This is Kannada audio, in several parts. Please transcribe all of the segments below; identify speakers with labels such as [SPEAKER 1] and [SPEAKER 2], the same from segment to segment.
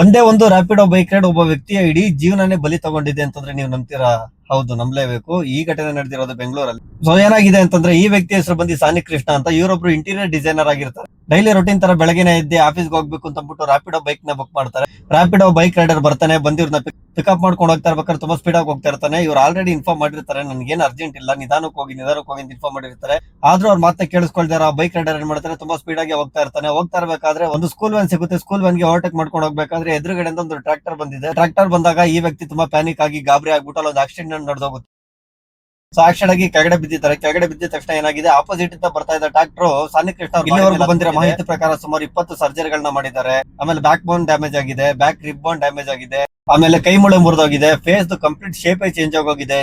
[SPEAKER 1] ಒಂದೇ ಒಂದು ರ್ಯಾಪಿಡೋ ಬೈಕ್ ರೈಡ್ ಒಬ್ಬ ವ್ಯಕ್ತಿಯ ಇಡೀ ಜೀವನನೇ ಬಲಿ ತಗೊಂಡಿದೆ ಅಂತಂದ್ರೆ ನೀವು ನಂಬ್ತೀರಾ? ಹೌದು, ನಂಬಲೇಬೇಕು. ಈ ಘಟನೆ ನಡೆದಿರೋದು ಬೆಂಗಳೂರಲ್ಲಿ. ಸೊ ಏನಾಗಿದೆ ಅಂತಂದ್ರೆ, ಈ ವ್ಯಕ್ತಿ ಹೆಸರು ಬಂದು ಸಾನಿ ಕೃಷ್ಣ ಅಂತ. ಇವರೊಬ್ರು ಇಂಟೀರಿಯರ್ ಡಿಸೈನರ್ ಆಗಿರ್ತಾರೆ. ಡೈಲಿ ರೊಟೀನ್ ತರ ಬೆಳಗ್ಗೆ ಎದ್ದು ಆಫೀಸ್ಗೆ ಹೋಗ್ಬೇಕು ಅಂತ ಅಂದ್ಬಿಟ್ಟು ರ್ಯಾಪಿಡೋ ಬೈಕ್ ನ ಬುಕ್ ಮಾಡ್ತಾರೆ. ರ್ಯಾಪಿಡೋ ಬೈಕ್ ರೈಡರ್ ಬರ್ತಾನೆ, ಬಂದಿವ್ರನ್ನ ಪಿಕಪ್ ಮಾಡ್ಕೊಂಡು ಹೋಗ್ತಾ ಇರ್ಬೇಕಾದ್ರೆ ತುಂಬಾ ಸ್ಪೀಡ್ ಆಗಿ ಹೋಗ್ತಾ ಇರ್ತಾನೆ. ಇವ್ರು ಆಲ್ರೆಡಿ ಇನ್ಫಾರ್ಮ್ ಮಾಡಿರ್ತಾರೆ, ನನ್ಗೇನು ಅರ್ಜೆಂಟ್ ಇಲ್ಲ, ನಿಧಾನಕ್ಕೆ ಹೋಗಿ ಅಂತ ಇನ್ಫಾರ್ಮ್ ಮಾಡಿರ್ತಾರೆ. ಆದ್ರೂ ಅವ್ರ ಮಾತನ್ನ ಕೇಳಿಸ್ಕೊಳ್ದಾರ ಬೈಕ್ ರೈಡರ್ ಏನ್ ಮಾಡ್ತಾರೆ, ತುಂಬಾ ಸ್ಪೀಡ್ ಆಗಿ ಹೋಗ್ತಾ ಇರ್ತಾನೆ. ಹೋಗ್ತಾ ಇರ್ಬೇಕಾದ್ರೆ ಒಂದು ಸ್ಕೂಲ್ ವ್ಯಾನ್ ಸಿಗುತ್ತೆ. ಸ್ಕೂಲ್ ವ್ಯಾನ್ ಗೆ ಓವರ್ಟೇಕ್ ಮಾಡ್ಕೊಂಡು ಹೋಗ್ಬೇಕಾದ್ರೆ ಎದುರುಗಡೆಯಿಂದ ಒಂದು ಟ್ರಾಕ್ಟರ್ ಬಂದಿದೆ. ಟ್ರಾಕ್ಟರ್ ಬಂದಾಗ ಈ ವ್ಯಕ್ತಿ ತುಂಬಾ ಪ್ಯಾನಿಕ್ ಆಗಿ ಗಾಬರಿ ಆಗ್ಬಿಟ್ಟು ಅಲ್ಲೊಂದು ಆಕ್ಸಿಡೆಂಟ್ ನಡೆದೋಗುತ್ತೆ. ಸೊ ಆಕ್ಸಿಡೆಂಟ್ ಆಗಿ ಕೆಳಗಡೆ ಬಿದ್ದಿದ್ದಾರೆ. ಕೆಳಗಡೆ ಬಿದ್ದ ತಕ್ಷಣ ಏನಾಗಿದೆ, ಆಪೋಸಿಟ್ ಇಂದ ಬರ್ತಾ ಇದ್ದ ಟ್ರಾಕ್ಟರ್ ಸಾನಿ ಕೃಷ್ಣ ಇಲ್ಲಿವರೆಗೂ ಬಂದಿರೋ ಮಾಹಿತಿ ಪ್ರಕಾರ ಸುಮಾರು 20 ಸರ್ಜರಿಗಳನ್ನ ಮಾಡಿದ್ದಾರೆ. ಆಮೇಲೆ ಬ್ಯಾಕ್ ಬೋನ್ ಡ್ಯಾಮೇಜ್ ಆಗಿದೆ, ಬ್ಯಾಕ್ ರಿಬ್ ಬೋನ್ ಡ್ಯಾಮೇಜ್ ಆಗಿದೆ, ಆಮೇಲೆ ಕೈ Mule ಮುರಿದೋಗಿದೆ, face complete shape change ಆಗೋಗಿದೆ.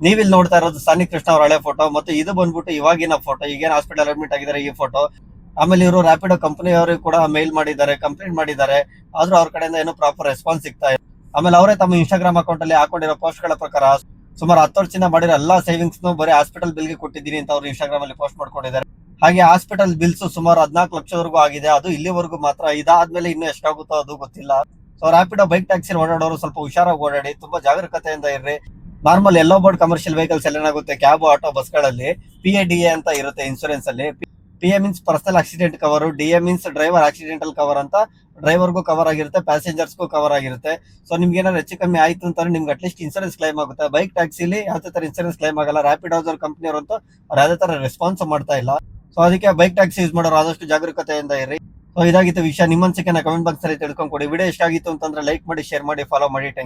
[SPEAKER 1] ನೀವಿಲ್ಲಿ ನೋಡ್ತಾ ಇರೋದು ಸಾನಿ ಕೃಷ್ಣ ಅವ್ರ ಹಳೆ ಫೋಟೋ, ಮತ್ತೆ ಇದು ಬಂದ್ಬಿಟ್ಟು ಇವಾಗಿನ ಫೋಟೋ, ಈಗೇನು ಹಾಸ್ಪಿಟಲ್ ಅಡ್ಮಿಟ್ ಆಗಿದ್ದಾರೆ ಈ ಫೋಟೋ. ಆಮೇಲೆ ಇವರು ರ್ಯಾಪಿಡೋ ಕಂಪನಿಯವರು ಕೂಡ ಮೇಲ್ ಮಾಡಿದ್ದಾರೆ, ಕಂಪ್ಲೇಂಟ್ ಮಾಡಿದ್ದಾರೆ. ಆದ್ರೂ ಅವ್ರ ಕಡೆಯಿಂದ ಏನು ಪ್ರಾಪರ್ ರೆಸ್ಪಾನ್ಸ್ ಸಿಗ್ತಾ ಇಲ್ಲ. ಆಮೇಲೆ ಅವರೇ ತಮ್ಮ ಇನ್ಸ್ಟಾಗ್ರಾಮ್ ಅಕೌಂಟ್ ಅಲ್ಲಿ ಹಾಕೊಂಡಿರೋ ಪೋಸ್ಟ್ ಗಳ ಪ್ರಕಾರ ಸುಮಾರು 10 ವರ್ಷದಿಂದ ಮಾಡಿರೋ ಎಲ್ಲಾ ಸೇವಿಂಗ್ಸ್ ಬರೀ ಹಾಸ್ಪಿಟಲ್ ಬಿಲ್ ಗೆ ಕೊಟ್ಟಿದ್ದೀನಿ ಅಂತ ಅವ್ರು ಇನ್ಸ್ಟಾಗ್ರಾಮ್ ಅಲ್ಲಿ ಪೋಸ್ಟ್ ಮಾಡ್ಕೊಂಡಿದ್ದಾರೆ. ಹಾಗೆ ಹಾಸ್ಪಿಟಲ್ ಬಿಲ್ಸ್ ಸುಮಾರು 14 ಲಕ್ಷವರೆಗೂ ಆಗಿದೆ. ಅದು ಇಲ್ಲಿವರೆಗೂ ಮಾತ್ರ. ಇದಾದ್ಮೇಲೆ ಇನ್ನು ಎಷ್ಟಾಗುತ್ತೋ ಅದು ಗೊತ್ತಿಲ್ಲ. ಸೊ ರ್ಯಾಪಿಡೋ ಬೈಕ್ ಟ್ಯಾಕ್ಸಿ ಓಡಾಡೋರು ಸ್ವಲ್ಪ ಹುಷಾರಾಗಿ ಓಡಾಡಿ, ತುಂಬಾ ಜಾಗರೂಕತೆಯಿಂದ ಇರ್ರಿ. ನಾರ್ಮಲ್ ಎಲ್ಲೋ ಬೋರ್ಡ್ ಕಮರ್ಷಿಯಲ್ ವೆಹಿಕಲ್ಸ್ ಎಲ್ಲ ಏನಾಗುತ್ತೆ, ಕ್ಯಾಬ್, ಆಟೋ, ಬಸ್ ಗಳಲ್ಲಿ PADA ಅಂತ ಇರುತ್ತೆ ಇನ್ಸೂರೆನ್ಸ್ ಅಲ್ಲಿ. PA means personal accident cover, DA means driver accidental cover ಅಂತ. ಡ್ರೈವರ್ಗೂ ಕವರ್ ಆಗಿರುತ್ತೆ, ಪ್ಯಾಸೆಂಜರ್ಸ್ಗೂ ಕವರ್ ಆಗಿರುತ್ತೆ. ಸೊ ನಿಮ್ಗೆ ಏನಾದ್ರು ಹೆಚ್ಚು ಕಮ್ಮಿ ಆಯ್ತು ಅಂತಂದ್ರೆ ನಿಮ್ಗೆ ಅಟ್ಲೀಸ್ಟ್ ಇನ್ಸೂರೆನ್ಸ್ ಕ್ಲೈಮ್ ಆಗುತ್ತೆ. ಬೈಕ್ ಟ್ಯಾಕ್ಸಿಲಿ ಯಾವುದೇ ತರ ಇನ್ಸೂರೆನ್ಸ್ ಕ್ಲೈಮ್ ಆಗಲ್ಲ. ರ್ಯಾಪಿಡೋಸ್ ಕಂಪನಿಯವರು ಅಂತೂ ಅವ್ರು ಯಾವುದೇ ತರ ರೆಸ್ಪಾನ್ಸ್ ಮಾಡ್ತಾ ಇಲ್ಲ. ಸೊ ಅದಕ್ಕೆ ಬೈಕ್ ಟ್ಯಾಕ್ಸಿ ಯೂಸ್ ಮಾಡೋರು ಆದಷ್ಟು ಜಾಗರೂಕತೆಯಿಂದ ಇರಿ. ಸೊ ಇದಾಗಿತ್ತು ವಿಷಯ. ನಿಮ್ಮ ಅನಿಸಿಕೆನ ಕಮೆಂಟ್ ಬಾಕ್ಸ್ ಅಲ್ಲಿ ತಿಳ್ಕೊಂಡ್ ಕೊಡಿ. ವಿಡಿಯೋ ಇಷ್ಟ ಆಗಿತ್ತು ಅಂತಂದ್ರೆ ಲೈಕ್ ಮಾಡಿ, ಶೇರ್ ಮಾಡಿ, ಫಾಲೋ ಮಾಡಿ. Thank you.